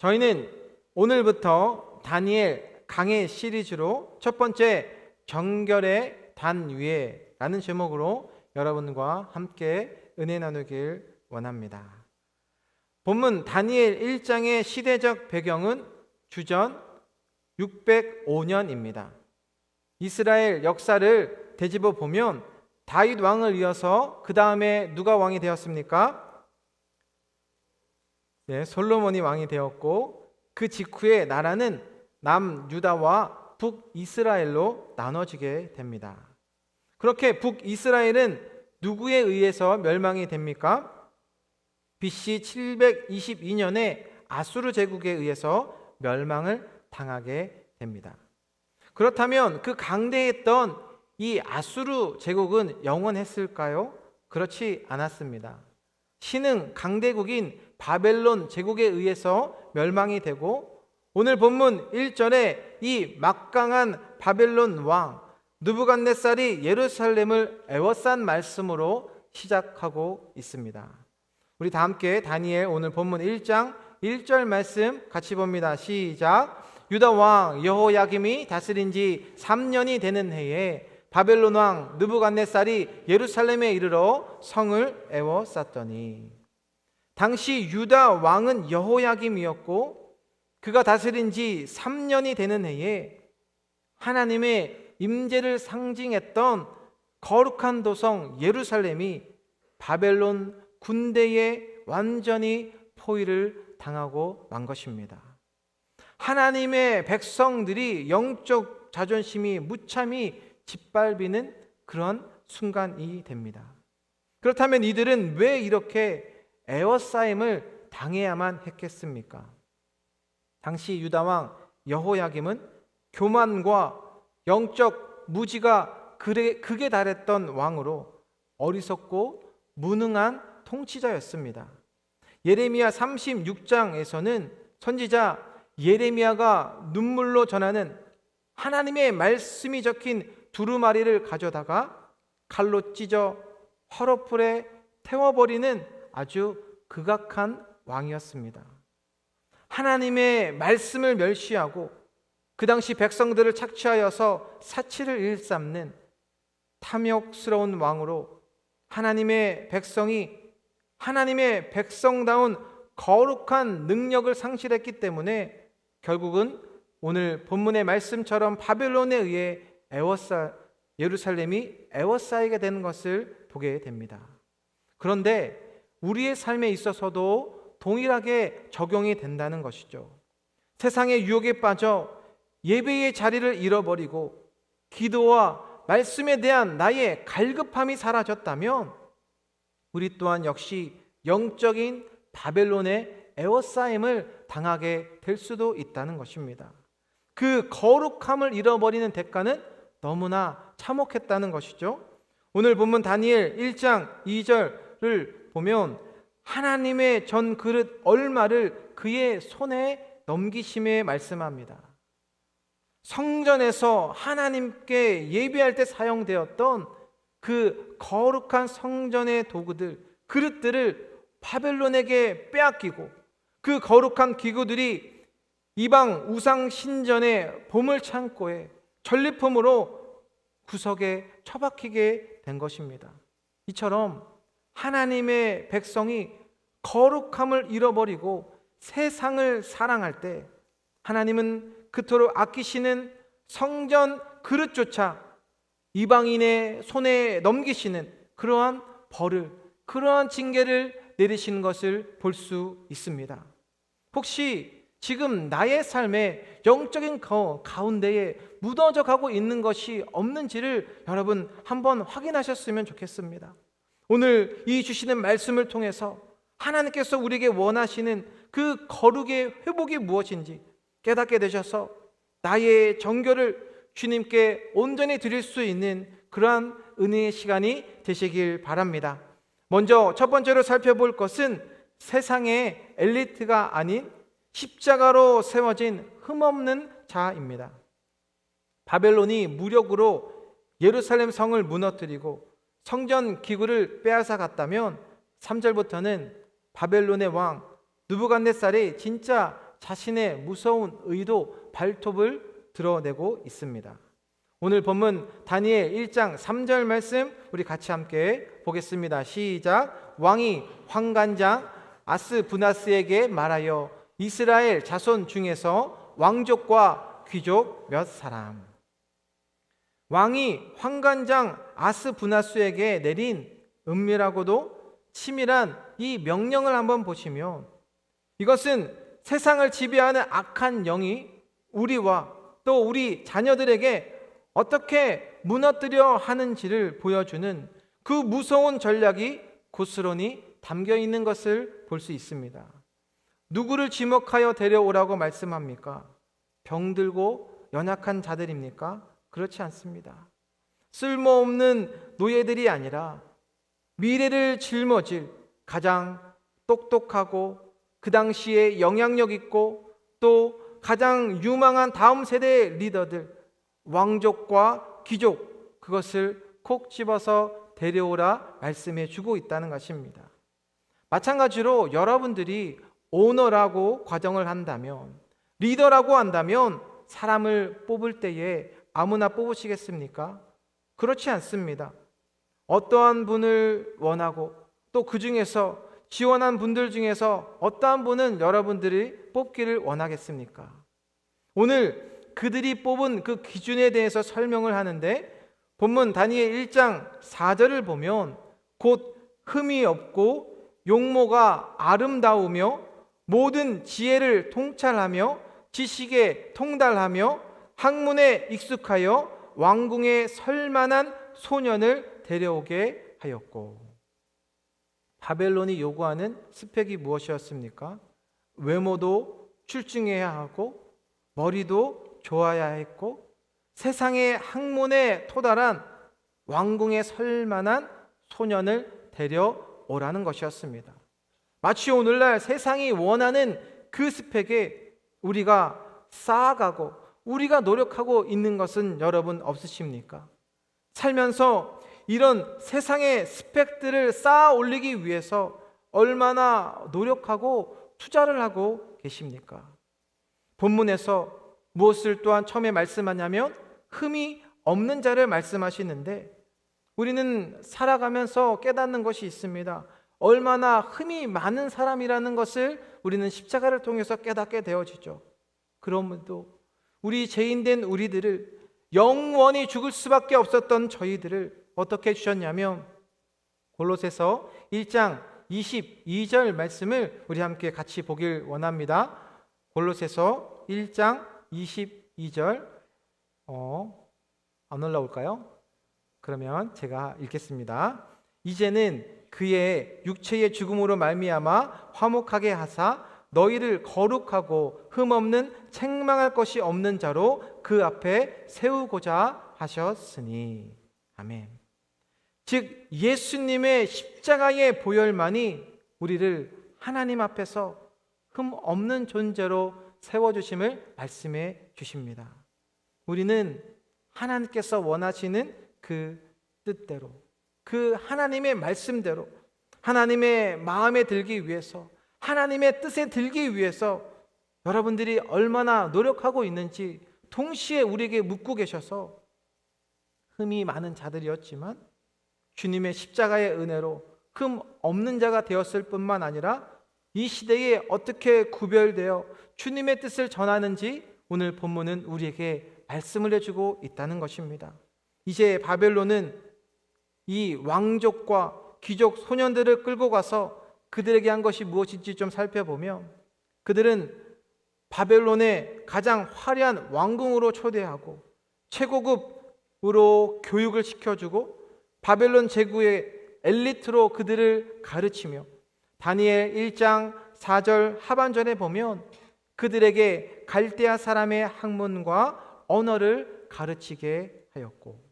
저희는 오늘부터 다니엘 강해 시리즈로 첫 번째 정결의 단 위에라는 제목으로 여러분과 함께 은혜 나누길 원합니다. 본문 다니엘 1장의 시대적 배경은 주전 605년입니다. 이스라엘 역사를 되짚어 보면 다윗 왕을 이어서 그 다음에 누가 왕이 되었습니까? 네, 솔로몬이 왕이 되었고 그 직후에 나라는 남유다와 북이스라엘로 나눠지게 됩니다. 그렇게 북이스라엘은 누구에 의해서 멸망이 됩니까? BC 722년에 아수르 제국에 의해서 멸망을 당하게 됩니다. 그렇다면 그 강대했던 이 아수르 제국은 영원했을까요? 그렇지 않았습니다. 신흥 강대국인 바벨론 제국에 의해서 멸망이 되고 오늘 본문 1절에 이 막강한 바벨론 왕 느부갓네살이 예루살렘을 애워싼 말씀으로 시작하고 있습니다. 우리 다 함께 다니엘 오늘 본문 1장 1절 말씀 같이 봅니다. 시작. 유다 왕 여호야김이 다스린 지 3년이 되는 해에 바벨론 왕 느부갓네살이 예루살렘에 이르러 성을 애워쌌더니, 당시 유다 왕은 여호야김이었고 그가 다스린 지 3년이 되는 해에 하나님의 임재를 상징했던 거룩한 도성 예루살렘이 바벨론 군대에 완전히 포위를 당하고 만 것입니다. 하나님의 백성들이 영적 자존심이 무참히 짓밟히는 그런 순간이 됩니다. 그렇다면 이들은 왜 이렇게 애워싸임을 당해야만 했겠습니까? 당시 유다왕 여호야김은 교만과 영적 무지가 극에 달했던 왕으로 어리석고 무능한 통치자였습니다. 예레미야 36장에서는 선지자 예레미야가 눈물로 전하는 하나님의 말씀이 적힌 두루마리를 가져다가 칼로 찢어 화로불에 태워버리는 아주 극악한 왕이었습니다. 하나님의 말씀을 멸시하고 그 당시 백성들을 착취하여서 사치를 일삼는 탐욕스러운 왕으로 하나님의 백성이 하나님의 백성다운 거룩한 능력을 상실했기 때문에 결국은 오늘 본문의 말씀처럼 바벨론에 의해 예루살렘이 애워싸이게 되는 것을 보게 됩니다. 그런데 우리의 삶에 있어서도 동일하게 적용이 된다는 것이죠. 세상의 유혹에 빠져 예배의 자리를 잃어버리고 기도와 말씀에 대한 나의 갈급함이 사라졌다면 우리 또한 역시 영적인 바벨론의 애워싸임을 당하게 될 수도 있다는 것입니다. 그 거룩함을 잃어버리는 대가는 너무나 참혹했다는 것이죠. 오늘 본문 다니엘 1장 2절을 보면 하나님의 전 그릇 얼마를 그의 손에 넘기심에 말씀합니다. 성전에서 하나님께 예배할 때 사용되었던 그 거룩한 성전의 도구들, 그릇들을 바벨론에게 빼앗기고 그 거룩한 기구들이 이방 우상 신전의 보물창고에 전리품으로 구석에 처박히게 된 것입니다. 이처럼 하나님의 백성이 거룩함을 잃어버리고 세상을 사랑할 때 하나님은 그토록 아끼시는 성전 그릇조차 이방인의 손에 넘기시는 그러한 벌을, 그러한 징계를 내리시는 것을 볼 수 있습니다. 혹시 지금 나의 삶에 영적인 가운데에 묻어져 가고 있는 것이 없는지를 여러분 한번 확인하셨으면 좋겠습니다. 오늘 이 주시는 말씀을 통해서 하나님께서 우리에게 원하시는 그 거룩의 회복이 무엇인지 깨닫게 되셔서 나의 정결을 주님께 온전히 드릴 수 있는 그러한 은혜의 시간이 되시길 바랍니다. 먼저 첫 번째로 살펴볼 것은 세상의 엘리트가 아닌 십자가로 세워진 흠없는 자입니다. 바벨론이 무력으로 예루살렘 성을 무너뜨리고 성전 기구를 빼앗아 갔다면 3절부터는 바벨론의 왕 느부갓네살이 진짜 자신의 무서운 의도, 발톱을 드러내고 있습니다. 오늘 본문 다니엘 1장 3절 말씀 우리 같이 함께 보겠습니다. 시작. 왕이 환관장 아스부나스에게 말하여 이스라엘 자손 중에서 왕족과 귀족 몇 사람. 왕이 환관장 아스부나스에게 내린 은밀하고도 치밀한 이 명령을 한번 보시면, 이것은 세상을 지배하는 악한 영이 우리와 또 우리 자녀들에게 어떻게 무너뜨려 하는지를 보여주는 그 무서운 전략이 고스란히 담겨 있는 것을 볼 수 있습니다. 누구를 지목하여 데려오라고 말씀합니까? 병들고 연약한 자들입니까? 그렇지 않습니다. 쓸모없는 노예들이 아니라 미래를 짊어질 가장 똑똑하고 그 당시에 영향력 있고 또 가장 유망한 다음 세대의 리더들, 왕족과 귀족, 그것을 콕 집어서 데려오라 말씀해 주고 있다는 것입니다. 마찬가지로 여러분들이 오너라고 과정을 한다면, 리더라고 한다면 사람을 뽑을 때에 아무나 뽑으시겠습니까? 그렇지 않습니다. 어떠한 분을 원하고 또 그 중에서 지원한 분들 중에서 어떠한 분은 여러분들이 뽑기를 원하겠습니까? 오늘 그들이 뽑은 그 기준에 대해서 설명을 하는데, 본문 다니엘 1장 4절을 보면 곧 흠이 없고 용모가 아름다우며 모든 지혜를 통찰하며 지식에 통달하며 학문에 익숙하여 왕궁에 설 만한 소년을 데려오게 하였고. 바벨론이 요구하는 스펙이 무엇이었습니까? 외모도 출중해야 하고 머리도 좋아야 했고 세상의 학문에 토달한 왕궁에 설 만한 소년을 데려오라는 것이었습니다. 마치 오늘날 세상이 원하는 그 스펙에 우리가 쌓아가고 우리가 노력하고 있는 것은 여러분 없으십니까? 살면서 이런 세상의 스펙들을 쌓아 올리기 위해서 얼마나 노력하고 투자를 하고 계십니까? 본문에서 무엇을 또한 처음에 말씀하냐면 흠이 없는 자를 말씀하시는데, 우리는 살아가면서 깨닫는 것이 있습니다. 얼마나 흠이 많은 사람이라는 것을 우리는 십자가를 통해서 깨닫게 되어지죠. 그럼에도 우리 죄인된 우리들을, 영원히 죽을 수밖에 없었던 저희들을 어떻게 해주셨냐면, 골로새서 1장 22절 말씀을 우리 함께 같이 보길 원합니다. 골로새서 1장 22절 안 올라올까요? 그러면 제가 읽겠습니다. 이제는 그의 육체의 죽음으로 말미암아 화목하게 하사 너희를 거룩하고 흠없는 책망할 것이 없는 자로 그 앞에 세우고자 하셨으니. 아멘. 즉 예수님의 십자가의 보혈만이 우리를 하나님 앞에서 흠 없는 존재로 세워주심을 말씀해 주십니다. 우리는 하나님께서 원하시는 그 뜻대로, 그 하나님의 말씀대로, 하나님의 마음에 들기 위해서, 하나님의 뜻에 들기 위해서 여러분들이 얼마나 노력하고 있는지 동시에 우리에게 묻고 계셔서, 흠이 많은 자들이었지만 주님의 십자가의 은혜로 흠 없는 자가 되었을 뿐만 아니라 이 시대에 어떻게 구별되어 주님의 뜻을 전하는지 오늘 본문은 우리에게 말씀을 해주고 있다는 것입니다. 이제 바벨론은 이 왕족과 귀족 소년들을 끌고 가서 그들에게 한 것이 무엇인지 좀 살펴보면, 그들은 바벨론의 가장 화려한 왕궁으로 초대하고 최고급으로 교육을 시켜주고 바벨론 제국의 엘리트로 그들을 가르치며, 다니엘 1장 4절 하반절에 보면 그들에게 갈대아 사람의 학문과 언어를 가르치게 하였고,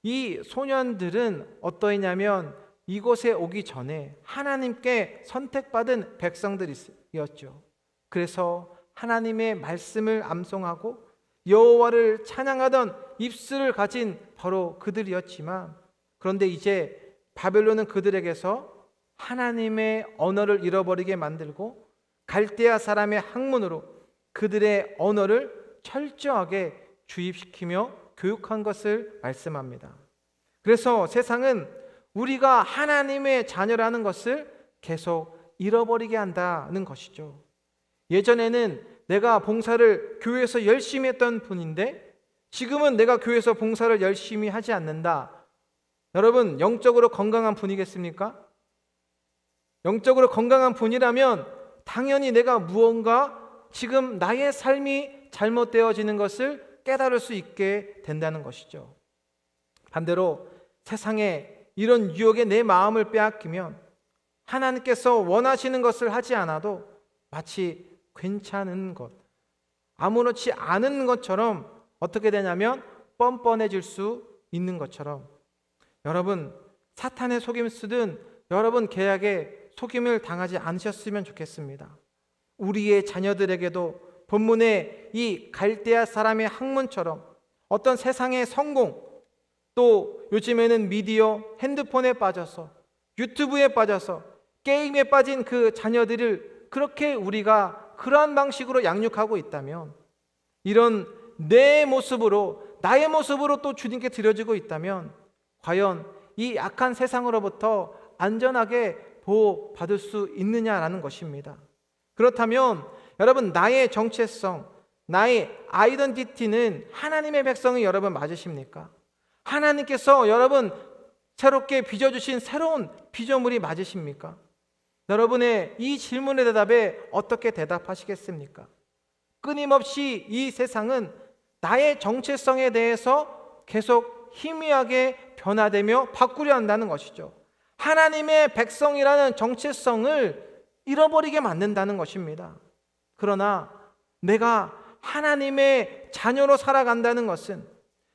이 소년들은 어떠했냐면 이곳에 오기 전에 하나님께 선택받은 백성들이었죠. 그래서 하나님의 말씀을 암송하고 여호와를 찬양하던 입술을 가진 바로 그들이었지만, 그런데 이제 바벨론은 그들에게서 하나님의 언어를 잃어버리게 만들고 갈대아 사람의 학문으로 그들의 언어를 철저하게 주입시키며 교육한 것을 말씀합니다. 그래서 세상은 우리가 하나님의 자녀라는 것을 계속 잃어버리게 한다는 것이죠. 예전에는 내가 봉사를 교회에서 열심히 했던 분인데 지금은 내가 교회에서 봉사를 열심히 하지 않는다. 여러분, 영적으로 건강한 분이겠습니까? 영적으로 건강한 분이라면 당연히 내가 무언가 지금 나의 삶이 잘못되어지는 것을 깨달을 수 있게 된다는 것이죠. 반대로 세상에 이런 유혹에 내 마음을 빼앗기면 하나님께서 원하시는 것을 하지 않아도 마치 괜찮은 것, 아무렇지 않은 것처럼 어떻게 되냐면 뻔뻔해질 수 있는 것처럼, 여러분, 사탄의 속임 쓰든 여러분 계약에 속임을 당하지 않으셨으면 좋겠습니다. 우리의 자녀들에게도 본문의 이 갈대아 사람의 학문처럼 어떤 세상의 성공, 또 요즘에는 미디어, 핸드폰에 빠져서 유튜브에 빠져서 게임에 빠진 그 자녀들을 그렇게 우리가 그러한 방식으로 양육하고 있다면, 이런 내 모습으로, 나의 모습으로 또 주님께 드려지고 있다면 과연 이 악한 세상으로부터 안전하게 보호받을 수 있느냐라는 것입니다. 그렇다면 여러분, 나의 정체성, 나의 아이덴티티는 하나님의 백성이 여러분 맞으십니까? 하나님께서 여러분 새롭게 빚어주신 새로운 피조물이 맞으십니까? 여러분의 이 질문의 대답에 어떻게 대답하시겠습니까? 끊임없이 이 세상은 나의 정체성에 대해서 계속 희미하게 변화되며 바꾸려 한다는 것이죠. 하나님의 백성이라는 정체성을 잃어버리게 만든다는 것입니다. 그러나 내가 하나님의 자녀로 살아간다는 것은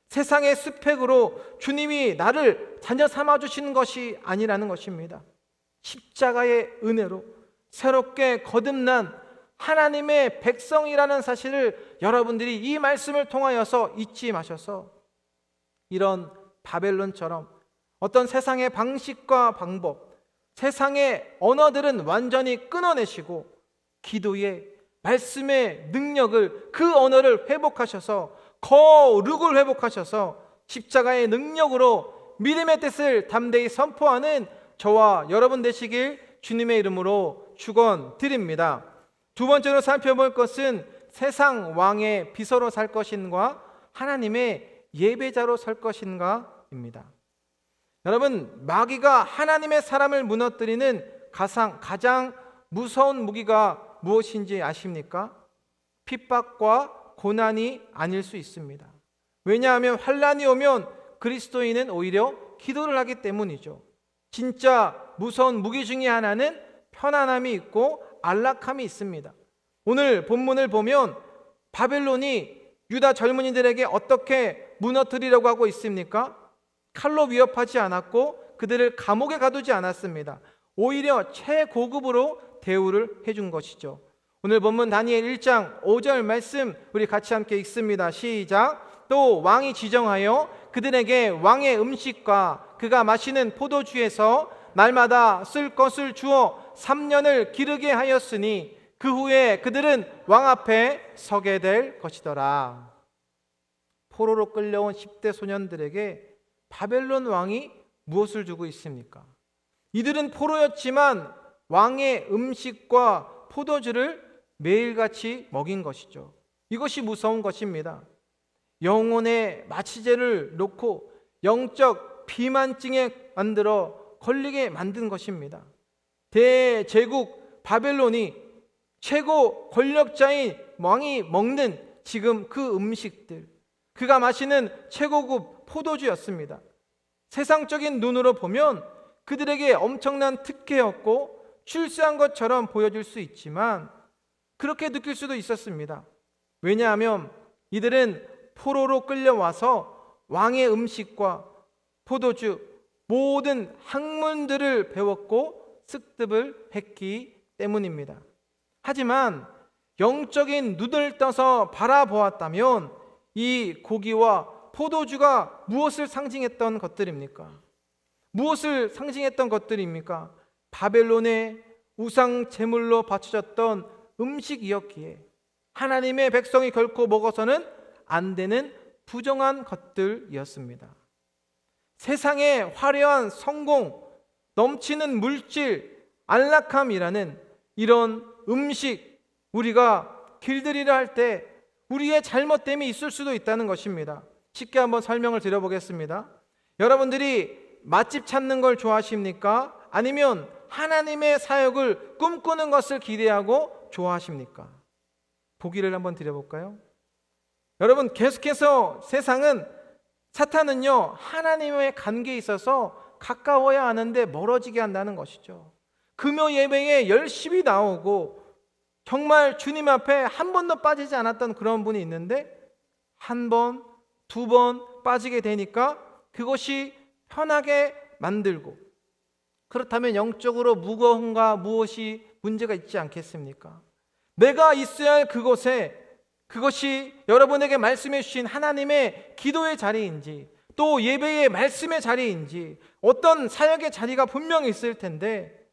세상의 스펙으로 주님이 나를 자녀 삼아주시는 것이 아니라는 것입니다. 십자가의 은혜로 새롭게 거듭난 하나님의 백성이라는 사실을 여러분들이 이 말씀을 통하여서 잊지 마셔서 이런 바벨론처럼 어떤 세상의 방식과 방법, 세상의 언어들은 완전히 끊어내시고 기도의 말씀의 능력을, 그 언어를 회복하셔서 거룩을 회복하셔서 십자가의 능력으로 믿음의 뜻을 담대히 선포하는 저와 여러분 되시길 주님의 이름으로 축원드립니다. 두 번째로 살펴볼 것은 세상 왕의 비서로 살 것인가, 하나님의 예배자로 설 것인가입니다. 여러분, 마귀가 하나님의 사람을 무너뜨리는 가장 무서운 무기가 무엇인지 아십니까? 핍박과 고난이 아닐 수 있습니다. 왜냐하면 환난이 오면 그리스도인은 오히려 기도를 하기 때문이죠. 진짜 무서운 무기 중에 하나는 편안함이 있고 안락함이 있습니다. 오늘 본문을 보면 바벨론이 유다 젊은이들에게 어떻게 무너뜨리려고 하고 있습니까? 칼로 위협하지 않았고 그들을 감옥에 가두지 않았습니다. 오히려 최고급으로 대우를 해준 것이죠. 오늘 본문 다니엘 1장 5절 말씀 우리 같이 함께 읽습니다. 시작. 또 왕이 지정하여 그들에게 왕의 음식과 그가 마시는 포도주에서 날마다 쓸 것을 주어 3년을 기르게 하였으니 그 후에 그들은 왕 앞에 서게 될 것이더라. 포로로 끌려온 10대 소년들에게 바벨론 왕이 무엇을 주고 있습니까? 이들은 포로였지만 왕의 음식과 포도주를 매일같이 먹인 것이죠. 이것이 무서운 것입니다. 영혼의 마취제를 놓고 영적 비만증에 만들어 걸리게 만든 것입니다. 대제국 바벨론이 최고 권력자인 왕이 먹는 지금 그 음식들, 그가 마시는 최고급 포도주였습니다. 세상적인 눈으로 보면 그들에게 엄청난 특혜였고 출세한 것처럼 보여줄 수 있지만 그렇게 느낄 수도 있었습니다. 왜냐하면 이들은 포로로 끌려와서 왕의 음식과 포도주, 모든 학문들을 배웠고 습득을 했기 때문입니다. 하지만 영적인 눈을 떠서 바라보았다면 이 고기와 포도주가 무엇을 상징했던 것들입니까? 무엇을 상징했던 것들입니까? 바벨론의 우상 제물로 바쳐졌던 음식이었기에 하나님의 백성이 결코 먹어서는 안 되는 부정한 것들이었습니다. 세상의 화려한 성공, 넘치는 물질, 안락함이라는 이런 음식, 우리가 길들이려 할 때 우리의 잘못됨이 있을 수도 있다는 것입니다. 쉽게 한번 설명을 드려보겠습니다. 여러분들이 맛집 찾는 걸 좋아하십니까? 아니면 하나님의 사역을 꿈꾸는 것을 기대하고 좋아하십니까? 보기를 한번 드려볼까요? 여러분, 계속해서 사탄은요, 하나님의 관계에 있어서 가까워야 하는데 멀어지게 한다는 것이죠. 금요 예배에 열심히 나오고 정말 주님 앞에 한 번도 빠지지 않았던 그런 분이 있는데 한 번, 두 번 빠지게 되니까 그것이 편하게 만들고, 그렇다면 영적으로 무언가 무엇이 문제가 있지 않겠습니까? 내가 있어야 할 그것이 여러분에게 말씀해 주신 하나님의 기도의 자리인지 또 예배의 말씀의 자리인지 어떤 사역의 자리가 분명히 있을 텐데,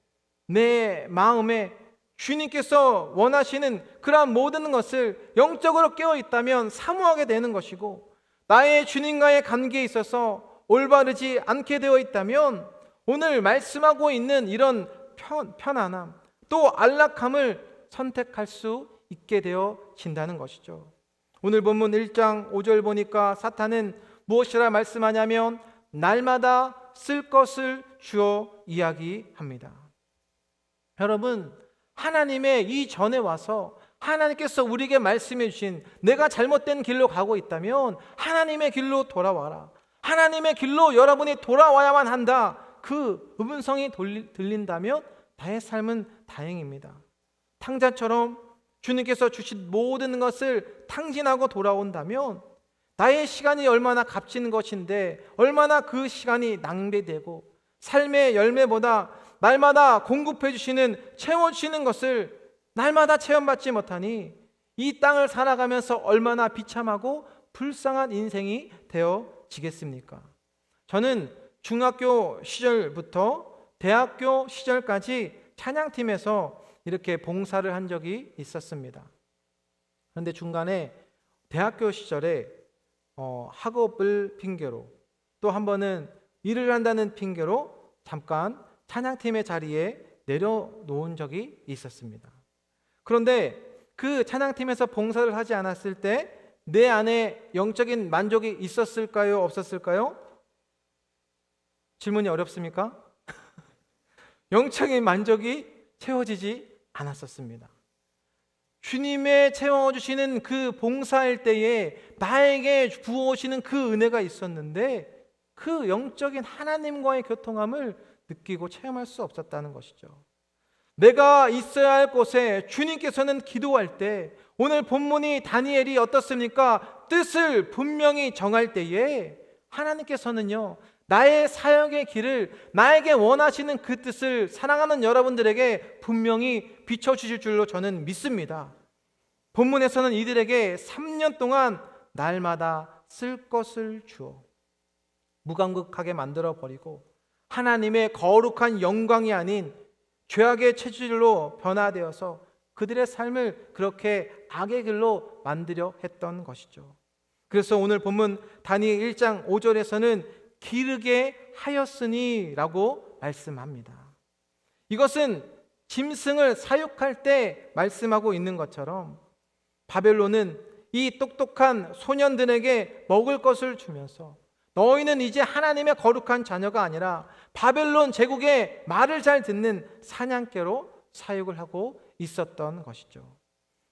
내 마음에 주님께서 원하시는 그러한 모든 것을 영적으로 깨어 있다면 사모하게 되는 것이고, 나의 주님과의 관계에 있어서 올바르지 않게 되어 있다면 오늘 말씀하고 있는 이런 편안함 또 안락함을 선택할 수 있게 되어진다는 것이죠. 오늘 본문 1장 5절 보니까 사탄은 무엇이라 말씀하냐면 날마다 쓸 것을 주어 이야기합니다. 여러분, 하나님의 이 전에 와서 하나님께서 우리에게 말씀해 주신 내가 잘못된 길로 가고 있다면 하나님의 길로 돌아와라, 하나님의 길로 여러분이 돌아와야만 한다, 그 음성이 들린다면 나의 삶은 다행입니다. 탕자처럼 주님께서 주신 모든 것을 탕진하고 돌아온다면 나의 시간이 얼마나 값진 것인데 얼마나 그 시간이 낭비되고 삶의 열매보다 날마다 공급해 주시는, 채워주시는 것을 날마다 체험받지 못하니 이 땅을 살아가면서 얼마나 비참하고 불쌍한 인생이 되어지겠습니까? 저는 중학교 시절부터 대학교 시절까지 찬양팀에서 이렇게 봉사를 한 적이 있었습니다. 그런데 중간에 대학교 시절에 학업을 핑계로 또 한 번은 일을 한다는 핑계로 잠깐 찬양팀의 자리에 내려놓은 적이 있었습니다. 그런데 그 찬양팀에서 봉사를 하지 않았을 때 내 안에 영적인 만족이 있었을까요? 없었을까요? 질문이 어렵습니까? 영적인 만족이 채워지지 않았었습니다. 주님의 채워주시는 그 봉사할 때에 나에게 부어오시는 그 은혜가 있었는데 그 영적인 하나님과의 교통함을 느끼고 체험할 수 없었다는 것이죠. 내가 있어야 할 곳에 주님께서는 기도할 때, 오늘 본문이 다니엘이 어떻습니까? 뜻을 분명히 정할 때에 하나님께서는요, 나의 사역의 길을, 나에게 원하시는 그 뜻을 사랑하는 여러분들에게 분명히 비춰주실 줄로 저는 믿습니다. 본문에서는 이들에게 3년 동안 날마다 쓸 것을 주어 무감각하게 만들어버리고 하나님의 거룩한 영광이 아닌 죄악의 체질로 변화되어서 그들의 삶을 그렇게 악의 길로 만들려 했던 것이죠. 그래서 오늘 본문 다니엘 1장 5절에서는 기르게 하였으니 라고 말씀합니다. 이것은 짐승을 사육할 때 말씀하고 있는 것처럼 바벨론은 이 똑똑한 소년들에게 먹을 것을 주면서 너희는 이제 하나님의 거룩한 자녀가 아니라 바벨론 제국의 말을 잘 듣는 사냥개로 사육을 하고 있었던 것이죠.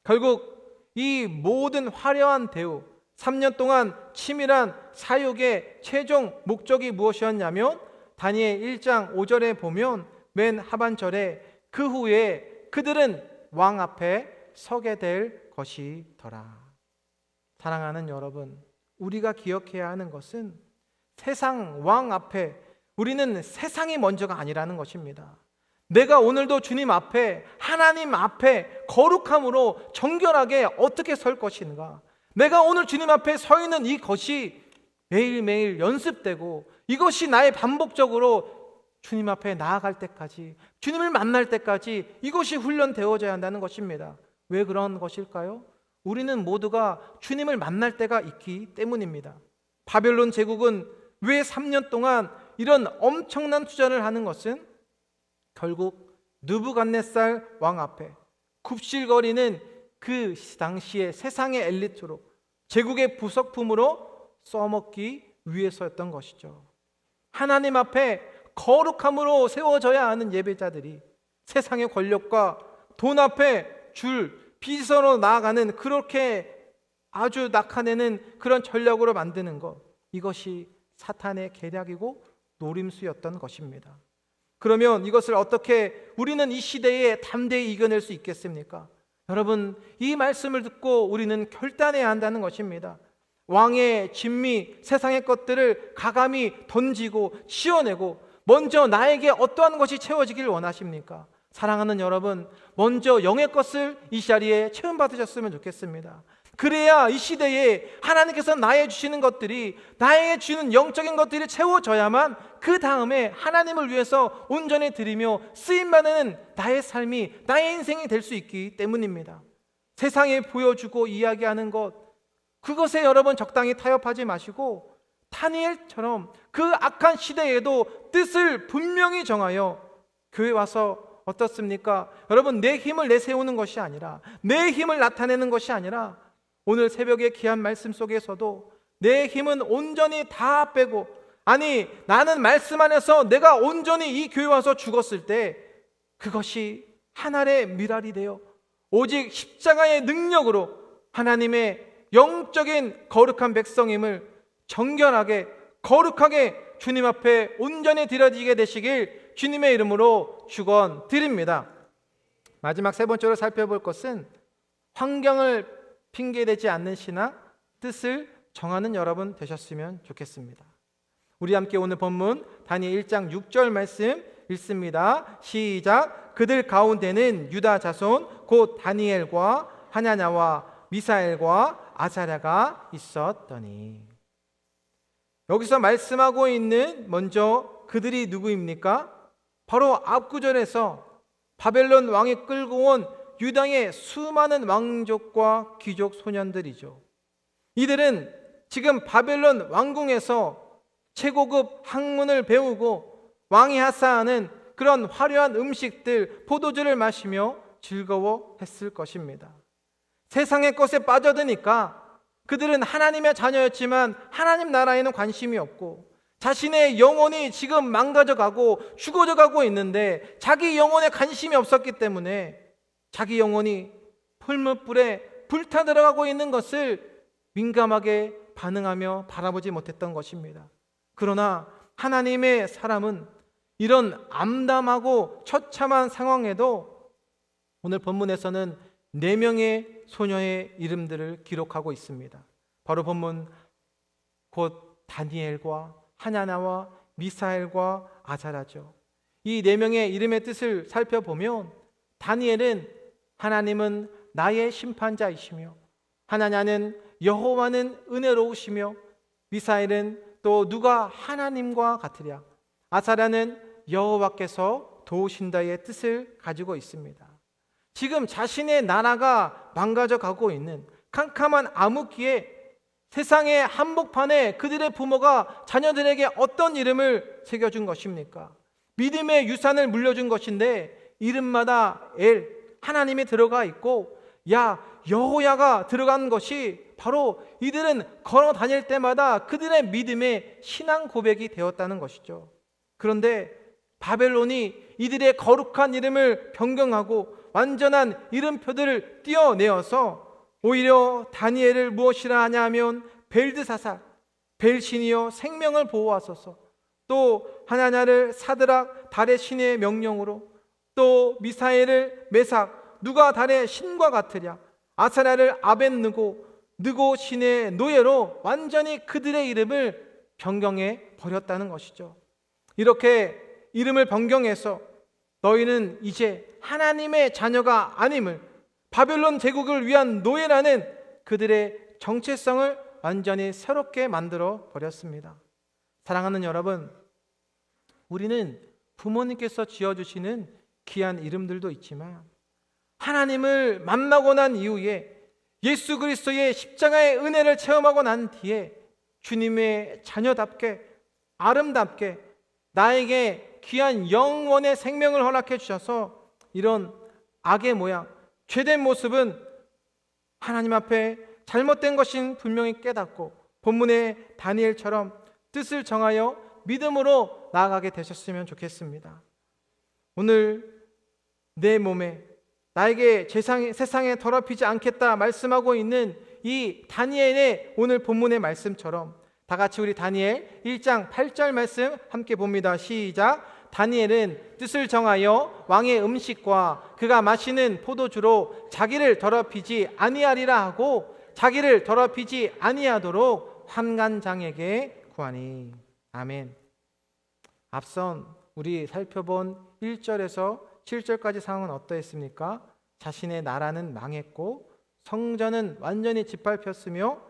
결국 이 모든 화려한 대우, 3년 동안 치밀한 사육의 최종 목적이 무엇이었냐면 다니엘 1장 5절에 보면 맨 하반절에 그 후에 그들은 왕 앞에 서게 될 것이더라. 사랑하는 여러분, 우리가 기억해야 하는 것은 세상 왕 앞에 우리는 세상이 먼저가 아니라는 것입니다. 내가 오늘도 주님 앞에, 하나님 앞에 거룩함으로 정결하게 어떻게 설 것인가, 내가 오늘 주님 앞에 서 있는 이것이 매일매일 연습되고 이것이 나의 반복적으로 주님 앞에 나아갈 때까지, 주님을 만날 때까지 이것이 훈련되어져야 한다는 것입니다. 왜 그런 것일까요? 우리는 모두가 주님을 만날 때가 있기 때문입니다. 바벨론 제국은 왜 3년 동안 이런 엄청난 투전을 하는 것은 결국 느부갓네살 왕 앞에 굽실거리는 그 당시의 세상의 엘리트로 제국의 부속품으로 써먹기 위해서였던 것이죠. 하나님 앞에 거룩함으로 세워져야 하는 예배자들이 세상의 권력과 돈 앞에 빚으로 나아가는, 그렇게 아주 낙하내는 그런 전략으로 만드는 것, 이것이 사탄의 계략이고 노림수였던 것입니다. 그러면 이것을 어떻게 우리는 이 시대에 담대히 이겨낼 수 있겠습니까? 여러분, 이 말씀을 듣고 우리는 결단해야 한다는 것입니다. 왕의 진미, 세상의 것들을 가감히 던지고 치워내고 먼저 나에게 어떠한 것이 채워지기를 원하십니까? 사랑하는 여러분, 먼저 영의 것을 이 자리에 체험받으셨으면 좋겠습니다. 그래야 이 시대에 하나님께서 나에게 주시는 것들이, 나에게 주는 영적인 것들이 채워져야만 그 다음에 하나님을 위해서 온전히 드리며 쓰임받는 나의 삶이, 나의 인생이 될 수 있기 때문입니다. 세상에 보여주고 이야기하는 것, 그것에 여러분 적당히 타협하지 마시고 다니엘처럼 그 악한 시대에도 뜻을 분명히 정하여 교회 와서 어떻습니까? 여러분, 내 힘을 내세우는 것이 아니라, 내 힘을 나타내는 것이 아니라, 오늘 새벽에 귀한 말씀 속에서도 내 힘은 온전히 다 빼고, 아니 나는 말씀 안에서 내가 온전히 이 교회 와서 죽었을 때 그것이 하늘의 미랄이 되어 오직 십자가의 능력으로 하나님의 영적인 거룩한 백성임을 정결하게 거룩하게 주님 앞에 온전히 드려지게 되시길 주님의 이름으로 축원드립니다. 마지막 세 번째로 살펴볼 것은 환경을 핑계대지 않는 신앙, 뜻을 정하는 여러분 되셨으면 좋겠습니다. 우리 함께 오늘 본문 다니엘 1장 6절 말씀 읽습니다. 시작. 그들 가운데는 유다 자손 곧 다니엘과 하나냐와 미사엘과 아사랴가 있었더니, 여기서 말씀하고 있는 먼저 그들이 누구입니까? 바로 앞구절에서 바벨론 왕이 끌고 온 유다의 수많은 왕족과 귀족 소년들이죠. 이들은 지금 바벨론 왕궁에서 최고급 학문을 배우고 왕이 하사하는 그런 화려한 음식들, 포도주를 마시며 즐거워했을 것입니다. 세상의 것에 빠져드니까 그들은 하나님의 자녀였지만 하나님 나라에는 관심이 없고, 자신의 영혼이 지금 망가져가고 죽어져가고 있는데 자기 영혼에 관심이 없었기 때문에 자기 영혼이 풀무불에 불타 들어가고 있는 것을 민감하게 반응하며 바라보지 못했던 것입니다. 그러나 하나님의 사람은 이런 암담하고 처참한 상황에도 오늘 본문에서는 4명의 소녀의 이름들을 기록하고 있습니다. 바로 본문 곧 다니엘과 하나냐와 미사엘과 아사랴죠. 이 4명의 이름의 뜻을 살펴보면 다니엘은 하나님은 나의 심판자이시며, 하나냐는 여호와는 은혜로우시며, 미사엘은 또 누가 하나님과 같으랴, 아사랴는 여호와께서 도우신다의 뜻을 가지고 있습니다. 지금 자신의 나라가 망가져 가고 있는 캄캄한 암흑기에 세상의 한복판에 그들의 부모가 자녀들에게 어떤 이름을 새겨준 것입니까? 믿음의 유산을 물려준 것인데 이름마다 엘, 하나님이 들어가 있고 여호야가 들어간 것이 바로 이들은 걸어 다닐 때마다 그들의 믿음의 신앙 고백이 되었다는 것이죠. 그런데 바벨론이 이들의 거룩한 이름을 변경하고 완전한 이름표들을 띄어내어서 오히려 다니엘을 무엇이라 하냐 하면 벨드사살, 벨신이여 생명을 보호하소서, 또 하나냐를 사드락 달의 신의 명령으로, 또 미사엘을 메삭 누가 달의 신과 같으랴, 아사랴를 아벤느고 느고 신의 노예로 완전히 그들의 이름을 변경해 버렸다는 것이죠. 이렇게 이름을 변경해서 너희는 이제 하나님의 자녀가 아님을, 바벨론 제국을 위한 노예라는 그들의 정체성을 완전히 새롭게 만들어 버렸습니다. 사랑하는 여러분, 우리는 부모님께서 지어주시는 귀한 이름들도 있지만 하나님을 만나고 난 이후에 예수 그리스도의 십자가의 은혜를 체험하고 난 뒤에 주님의 자녀답게 아름답게 나에게 귀한 영원의 생명을 허락해 주셔서 이런 악의 모양, 죄된 모습은 하나님 앞에 잘못된 것인 분명히 깨닫고 본문의 다니엘처럼 뜻을 정하여 믿음으로 나아가게 되셨으면 좋겠습니다. 오늘 내 몸에 나에게 세상에 더럽히지 않겠다 말씀하고 있는 이 다니엘의 오늘 본문의 말씀처럼 다 같이 우리 다니엘 1장 8절 말씀 함께 봅니다. 시작. 다니엘은 뜻을 정하여 왕의 음식과 그가 마시는 포도주로 자기를 더럽히지 아니하리라 하고 자기를 더럽히지 아니하도록 환관장에게 구하니. 아멘. 앞선 우리 살펴본 1절에서 7절까지 상황은 어떠했습니까? 자신의 나라는 망했고 성전은 완전히 짓밟혔으며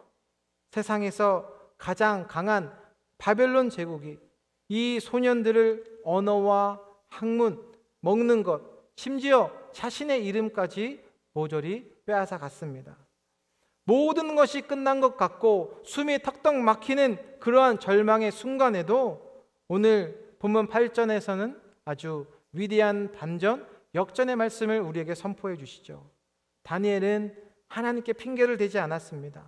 세상에서 가장 강한 바벨론 제국이 이 소년들을 언어와 학문, 먹는 것, 심지어 자신의 이름까지 모조리 빼앗아 갔습니다. 모든 것이 끝난 것 같고 숨이 턱턱 막히는 그러한 절망의 순간에도 오늘 본문 8절에서는 아주 위대한 반전, 역전의 말씀을 우리에게 선포해 주시죠. 다니엘은 하나님께 핑계를 대지 않았습니다.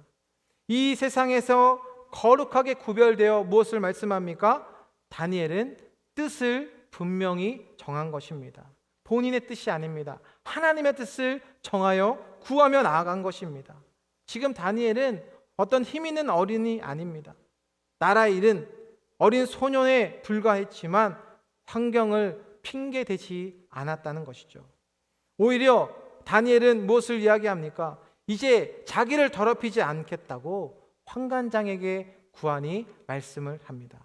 이 세상에서 거룩하게 구별되어 무엇을 말씀합니까? 다니엘은 뜻을 분명히 정한 것입니다. 본인의 뜻이 아닙니다. 하나님의 뜻을 정하여 구하며 나아간 것입니다. 지금 다니엘은 어떤 힘 있는 어린이 아닙니다. 나라 잃은 어린 소년에 불과했지만 환경을 핑계대지 않았다는 것이죠. 오히려 다니엘은 무엇을 이야기합니까? 이제 자기를 더럽히지 않겠다고 환관장에게 구하니 말씀을 합니다.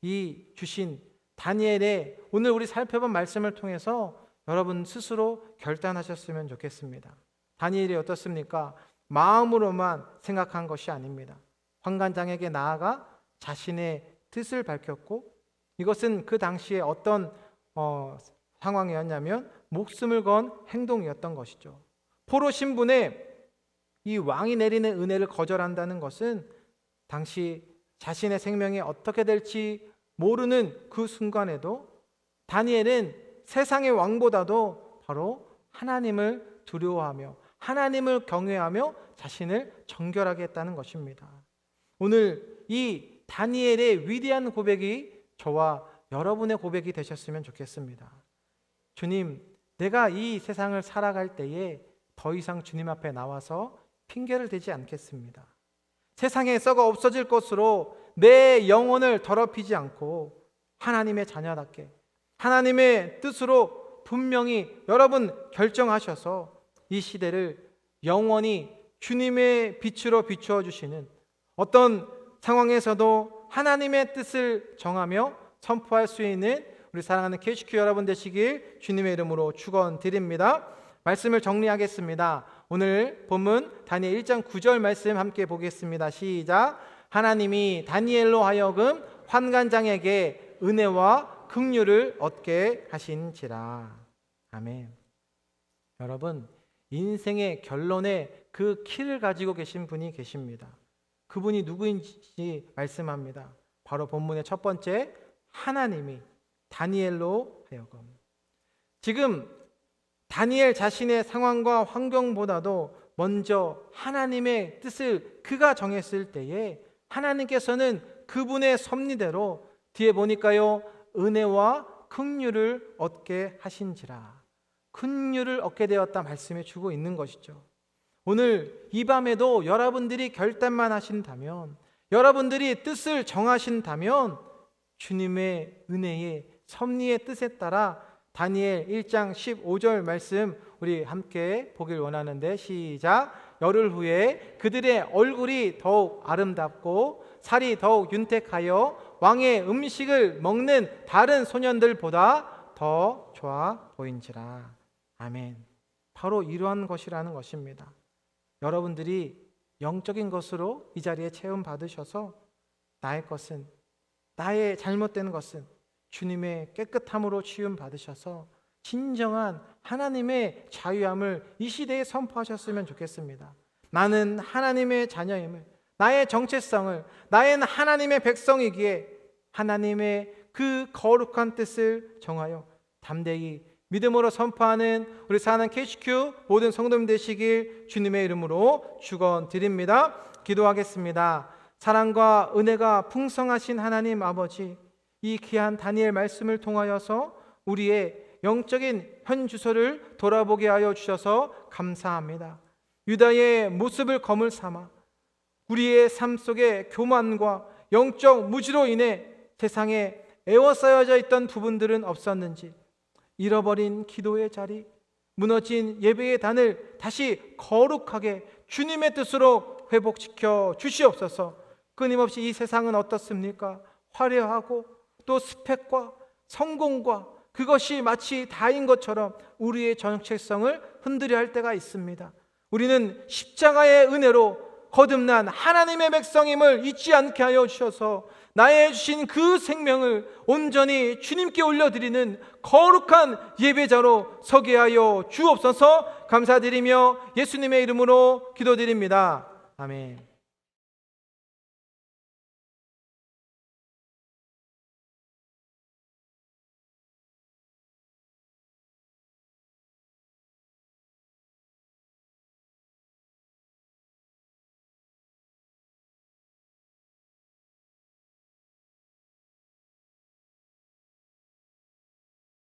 이 주신 다니엘의 오늘 우리 살펴본 말씀을 통해서 여러분 스스로 결단하셨으면 좋겠습니다. 다니엘이 어떻습니까? 마음으로만 생각한 것이 아닙니다. 환관장에게 나아가 자신의 뜻을 밝혔고 이것은 그 당시에 어떤 상황이었냐면 목숨을 건 행동이었던 것이죠. 포로 신분에 이 왕이 내리는 은혜를 거절한다는 것은 당시 자신의 생명이 어떻게 될지 모르는 그 순간에도 다니엘은 세상의 왕보다도 바로 하나님을 두려워하며 하나님을 경외하며 자신을 정결하게 했다는 것입니다. 오늘 이 다니엘의 위대한 고백이 저와 여러분의 고백이 되셨으면 좋겠습니다. 주님, 내가 이 세상을 살아갈 때에 더 이상 주님 앞에 나와서 핑계를 대지 않겠습니다. 세상에 썩어 없어질 것으로 내 영혼을 더럽히지 않고 하나님의 자녀답게 하나님의 뜻으로 분명히 여러분 결정하셔서 이 시대를 영원히 주님의 빛으로 비추어 주시는 어떤 상황에서도 하나님의 뜻을 정하며 선포할 수 있는 우리 사랑하는 KCQ 여러분 되시길 주님의 이름으로 축원드립니다. 말씀을 정리하겠습니다. 오늘 본문 다니엘 1장 9절 말씀 함께 보겠습니다. 시작. 하나님이 다니엘로 하여금 환관장에게 은혜와 긍휼을 얻게 하신지라. 아멘. 여러분, 인생의 결론에 그 키를 가지고 계신 분이 계십니다. 그분이 누구인지 말씀합니다. 바로 본문의 첫 번째, 하나님이 다니엘로 하여금. 지금 다니엘 자신의 상황과 환경보다도 먼저 하나님의 뜻을 그가 정했을 때에 하나님께서는 그분의 섭리대로 뒤에 보니까요, 은혜와 긍휼을 얻게 하신지라. 긍휼을 얻게 되었다 말씀해 주고 있는 것이죠. 오늘 이 밤에도 여러분들이 결단만 하신다면, 여러분들이 뜻을 정하신다면 주님의 은혜의 섭리의 뜻에 따라 다니엘 1장 15절 말씀 우리 함께 보길 원하는데 시작. 열흘 후에 그들의 얼굴이 더욱 아름답고 살이 더욱 윤택하여 왕의 음식을 먹는 다른 소년들보다 더 좋아 보인지라. 아멘. 바로 이러한 것이라는 것입니다. 여러분들이 영적인 것으로 이 자리에 체험 받으셔서 나의 것은, 나의 잘못된 것은 주님의 깨끗함으로 치움 받으셔서 진정한 하나님의 자유함을 이 시대에 선포하셨으면 좋겠습니다. 나는 하나님의 자녀임을, 나의 정체성을, 나의 하나님의 백성이기에 하나님의 그 거룩한 뜻을 정하여 담대히 믿음으로 선포하는 우리 사는 KCQ 모든 성도님 되시길 주님의 이름으로 축원드립니다. 기도하겠습니다. 사랑과 은혜가 풍성하신 하나님 아버지, 이 귀한 다니엘 말씀을 통하여서 우리의 영적인 현 주소를 돌아보게 하여 주셔서 감사합니다. 유다의 모습을 거물 삼아 우리의 삶 속에 교만과 영적 무지로 인해 세상에 에워싸여져 있던 부분들은 없었는지, 잃어버린 기도의 자리, 무너진 예배의 단을 다시 거룩하게 주님의 뜻으로 회복시켜 주시옵소서. 끊임없이 이 세상은 어떻습니까? 화려하고 또 스펙과 성공과 그것이 마치 다인 것처럼 우리의 정체성을 흔들려 할 때가 있습니다. 우리는 십자가의 은혜로 거듭난 하나님의 백성임을 잊지 않게 하여 주셔서 나의 주신 그 생명을 온전히 주님께 올려드리는 거룩한 예배자로 서게 하여 주옵소서. 감사드리며 예수님의 이름으로 기도드립니다. 아멘.